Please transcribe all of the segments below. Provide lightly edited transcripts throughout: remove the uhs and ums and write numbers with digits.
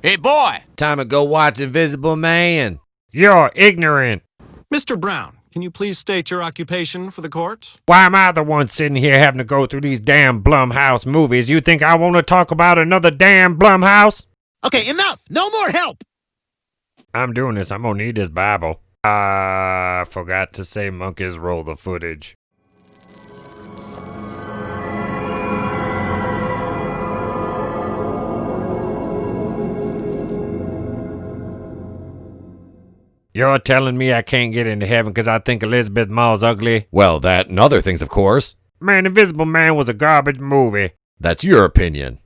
Hey, boy! Time to go watch Invisible Man. You're ignorant. Mr. Brown, can you please state your occupation for the court? Why am I the one sitting here having to go through these damn Blumhouse movies? You think I want to talk about another damn Blumhouse? Okay, enough! No more help! I'm doing this. I'm gonna need this Bible. I forgot to say monkeys roll the footage. You're telling me I can't get into heaven because I think Elizabeth Moss ugly? Well, that and other things, of course. Man, Invisible Man was a garbage movie. That's your opinion.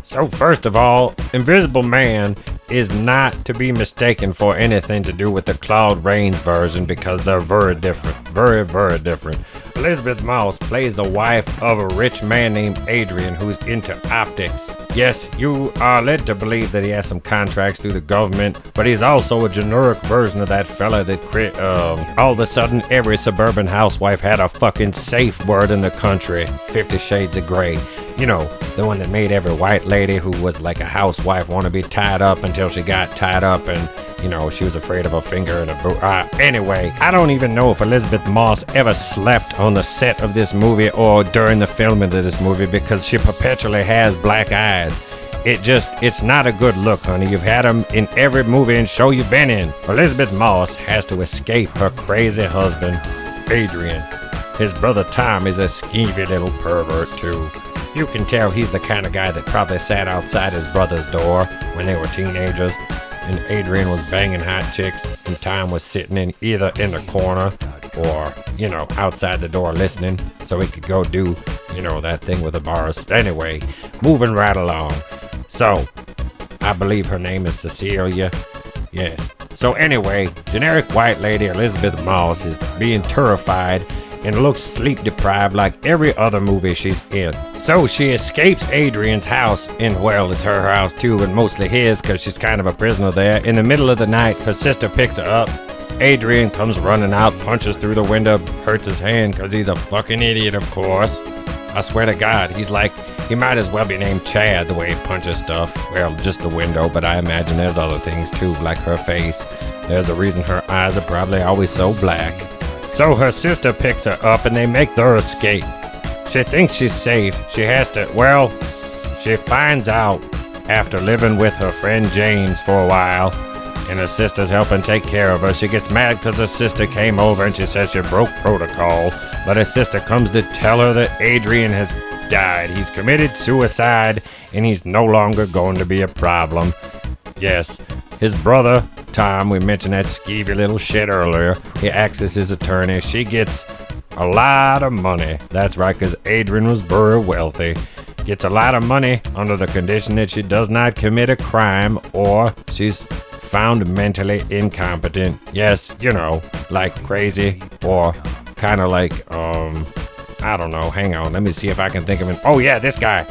So first of all, Invisible Man is not to be mistaken for anything to do with the Claude Rains version because they're very different. Very, very different. Elizabeth Moss plays the wife of a rich man named Adrian who's into optics. Yes, you are led to believe that he has some contracts through the government, but he's also a generic version of that fella that all of a sudden every suburban housewife had a fucking safe word in the country. 50 Shades of Grey. You know, the one that made every white lady who was like a housewife want to be tied up until she got tied up and, you know, she was afraid of a finger and a boot. Anyway, I don't even know if Elizabeth Moss ever slept on the set of this movie or during the filming of this movie because she perpetually has black eyes. It's not a good look, honey. You've had them in every movie and show you've been in. Elizabeth Moss has to escape her crazy husband, Adrian. His brother Tom is a skeevy little pervert, too. You can tell he's the kind of guy that probably sat outside his brother's door when they were teenagers, and Adrian was banging hot chicks, and Tom was sitting either in the corner or, you know, outside the door listening so he could go do, you know, that thing with the bars. Anyway, moving right along. So, I believe her name is Cecilia. Yes. So anyway, generic white lady Elizabeth Moss is being terrified and looks sleep deprived like every other movie she's in. So she escapes Adrian's house, and well, it's her house too, but mostly his because she's kind of a prisoner there. In the middle of the night, her sister picks her up. Adrian comes running out, punches through the window, hurts his hand because he's a fucking idiot, of course. I swear to God, he might as well be named Chad the way he punches stuff. Well, just the window, but I imagine there's other things too, like her face. There's a reason her eyes are probably always so black. So her sister picks her up and they make their escape. She thinks she's safe. She finds out after living with her friend James for a while and her sister's helping take care of her. She gets mad because her sister came over and she says she broke protocol. But her sister comes to tell her that Adrian has died. He's committed suicide and he's no longer going to be a problem. Yes, his brother, Tom, we mentioned that skeevy little shit earlier. He acts as his attorney. She gets a lot of money. That's right, because Adrian was very wealthy. Gets a lot of money under the condition that she does not commit a crime or she's found mentally incompetent. Yes, you know, like crazy or kind of like, I don't know. Hang on, let me see if I can think of it. Oh yeah, this guy.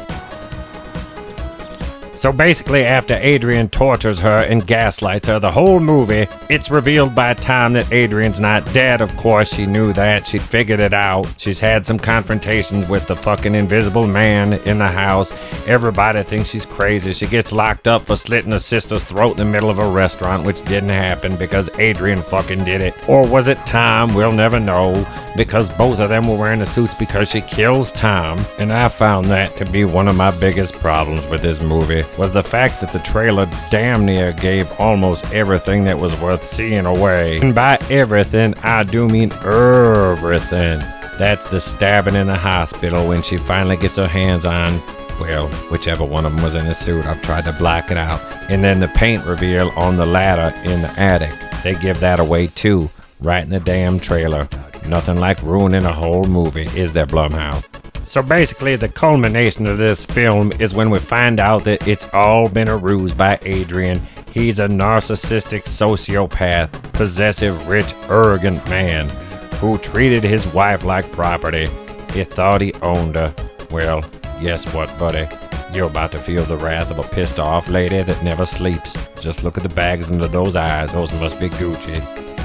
So basically, after Adrian tortures her and gaslights her the whole movie, it's revealed by Tom that Adrian's not dead. Of course, she knew that. She figured it out. She's had some confrontations with the fucking Invisible Man in the house. Everybody thinks she's crazy. She gets locked up for slitting her sister's throat in the middle of a restaurant, which didn't happen because Adrian fucking did it. Or was it Tom? We'll never know, because both of them were wearing the suits because she kills Tom. And I found that to be one of my biggest problems with this movie, was the fact that the trailer damn near gave almost everything that was worth seeing away. And by everything, I do mean everything. That's the stabbing in the hospital when she finally gets her hands on, well, whichever one of them was in the suit. I've tried to block it out. And then the paint reveal on the ladder in the attic. They give that away too, right in the damn trailer. Nothing like ruining a whole movie, is there, Blumhouse? So basically, the culmination of this film is when we find out that it's all been a ruse by Adrian. He's a narcissistic sociopath, possessive, rich, arrogant man who treated his wife like property. He thought he owned her. Well, guess what, buddy? You're about to feel the wrath of a pissed off lady that never sleeps. Just look at the bags under those eyes. Those must be Gucci.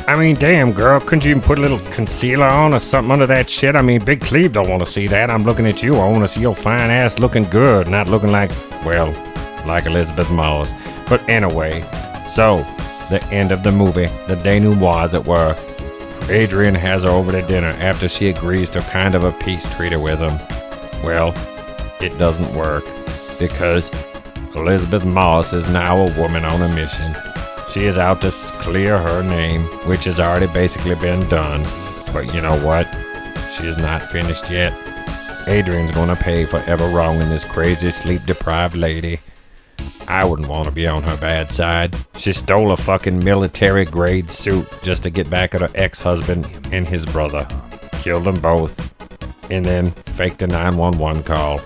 I mean, damn, girl, couldn't you even put a little concealer on or something under that shit? I mean, Big Cleve don't want to see that. I'm looking at you. I want to see your fine ass looking good, not looking like, well, like Elizabeth Moss. But anyway, so the end of the movie, the denouement as it were. Adrian has her over to dinner after she agrees to kind of a peace treaty with him. Well, it doesn't work because Elizabeth Moss is now a woman on a mission. She is out to clear her name, which has already basically been done. But you know what? She is not finished yet. Adrian's gonna pay for ever wronging this crazy sleep-deprived lady. I wouldn't want to be on her bad side. She stole a fucking military-grade suit just to get back at her ex-husband and his brother. Killed them both. And then faked a 911 call.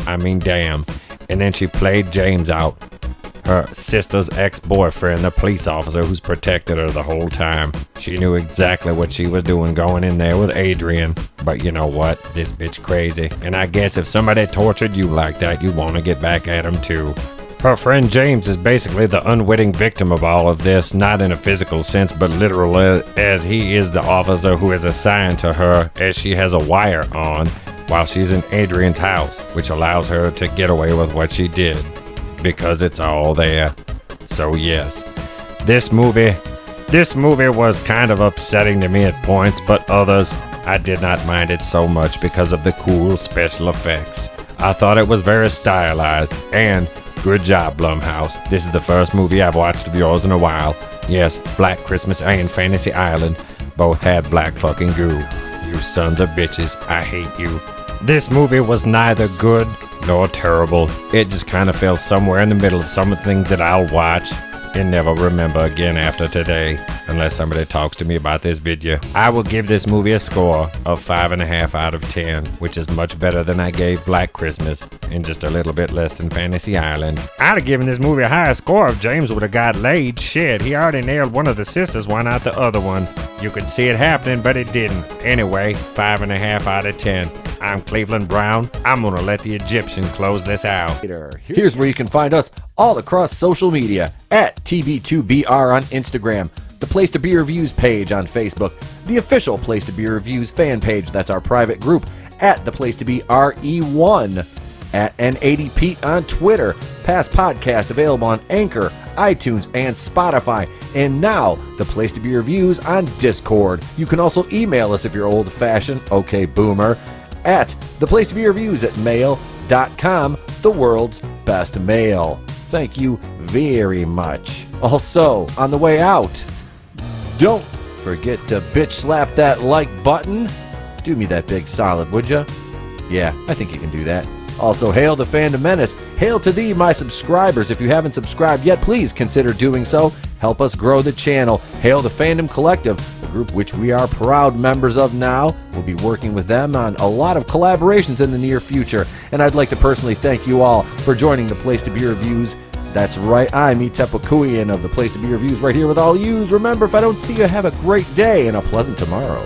I mean, damn. And then she played James out. Her sister's ex-boyfriend, the police officer who's protected her the whole time. She knew exactly what she was doing going in there with Adrian. But you know what? This bitch crazy. And I guess if somebody tortured you like that, you want to get back at him too. Her friend James is basically the unwitting victim of all of this, not in a physical sense, but literally, as he is the officer who is assigned to her as she has a wire on while she's in Adrian's house, which allows her to get away with what she did, because it's all there. So yes, this movie was kind of upsetting to me at points, but others, I did not mind it so much because of the cool special effects. I thought it was very stylized, and good job, Blumhouse. This is the first movie I've watched of yours in a while. Yes, Black Christmas and Fantasy Island both had black fucking goo. You sons of bitches, I hate you. This movie was neither good nor terrible. It just kind of fell somewhere in the middle of some of the things that I'll watch and never remember again after today, unless somebody talks to me about this video. I will give this movie a score of 5.5 out of 10, which is much better than I gave Black Christmas, and just a little bit less than Fantasy Island. I'd have given this movie a higher score if James would have got laid. Shit, he already nailed one of the sisters, why not the other one? You could see it happening, but it didn't. Anyway, 5.5 out of 10. I'm Cleveland Brown. I'm gonna let the Egyptian close this out. Here's where you can find us all across social media at TB2BR on Instagram, the Place to Be Reviews page on Facebook, the official Place to Be Reviews fan page, that's our private group, at the Place to Be RE1, at N80 Pete on Twitter, past podcast available on Anchor, iTunes, and Spotify, and now the Place to Be Reviews on Discord. You can also email us if you're old-fashioned, okay boomer, at the Place to Be Reviews at mail.com, the world's best mail. Thank you very much. Also, on the way out, don't forget to bitch slap that like button. Do me that big solid, would ya? Yeah, I think you can do that. Also, hail the Fandom Menace. Hail to thee, my subscribers. If you haven't subscribed yet, please consider doing so. Help us grow the channel. Hail the Fandom Collective, a group which we are proud members of now. We'll be working with them on a lot of collaborations in the near future. And I'd like to personally thank you all for joining the Place to Be Reviews. That's right, I'm Itepakuian of the Place to Be Reviews right here with all yous. Remember, if I don't see you, have a great day and a pleasant tomorrow.